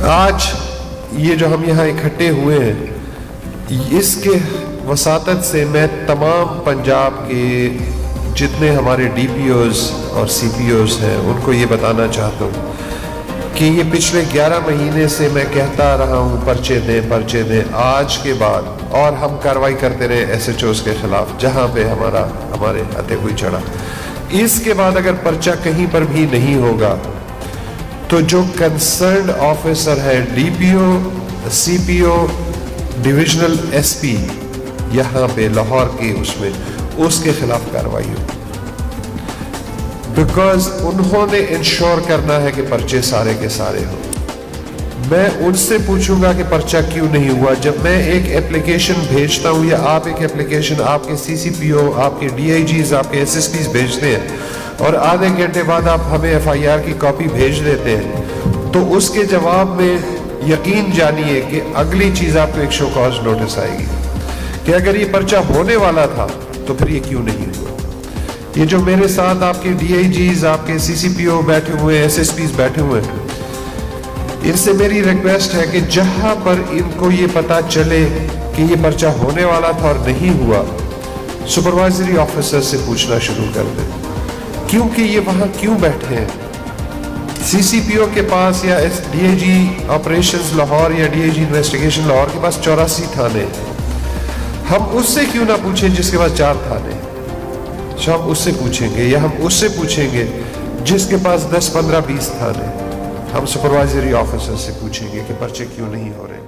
آج یہ جو ہم یہاں اکٹھے ہوئے ہیں، اس کے وساطت سے میں تمام پنجاب کے جتنے ہمارے ڈی پی اوز اور سی پی اوز ہیں ان کو یہ بتانا چاہتا ہوں کہ یہ پچھلے 11 مہینے سے میں کہتا رہا ہوں پرچے دیں، آج کے بعد اور ہم کارروائی کرتے رہے ایس ایچ اوز کے خلاف جہاں پہ ہمارے ہاتھے کوئی چڑھا۔ اس کے بعد اگر پرچہ کہیں پر بھی نہیں ہوگا تو جو کنسرنڈ آفیسر ہے ڈی پی او، سی پی او، ڈویژنل ایس پی یہاں پہ لاہور کے اس کے خلاف کارروائی ہو، بیکاز انہوں نے انشور کرنا ہے کہ پرچے سارے کے سارے ہوں۔ میں ان سے پوچھوں گا کہ پرچہ کیوں نہیں ہوا۔ جب میں ایک اپلیکیشن بھیجتا ہوں یا آپ ایک اپلیکیشن آپ کے سی سی پی او، آپ کے ڈی آئی جیز، آپ کے ایس ایس پیز بھیجتے ہیں اور آدھے گھنٹے بعد آپ ہمیں ایف آئی آر کی کاپی بھیج دیتے ہیں، تو اس کے جواب میں یقین جانیے کہ اگلی چیز آپ کو ایک شو کاز نوٹس آئے گی کہ اگر یہ پرچہ ہونے والا تھا تو پھر یہ کیوں نہیں ہوا۔ یہ جو میرے ساتھ آپ کے ڈی آئی جیز، آپ کے سی سی پی او بیٹھے ہوئے ہیں، ایس ایس پیز بیٹھے ہوئے ہیں، ان سے میری ریکویسٹ ہے کہ جہاں پر ان کو یہ پتا چلے کہ یہ پرچہ ہونے والا تھا اور نہیں ہوا، سپروائزری آفیسر سے پوچھنا شروع کر دیں کیونکہ یہ وہاں کیوں بیٹھے ہیں۔ سی سی پی او کے پاس یا D A G operations Lahore یا D A G investigation Lahore کے پاس 84 تھانے ہیں، ہم اس سے کیوں نہ پوچھیں جس کے پاس 4 تھانے ہیں؟ ہم اس سے پوچھیں گے یا ہم اس سے پوچھیں گے جس کے پاس 10، 15، 20 تھانے ہیں۔ ہم سپروائزری آفیسر سے پوچھیں گے کہ پرچے کیوں نہیں ہو رہے۔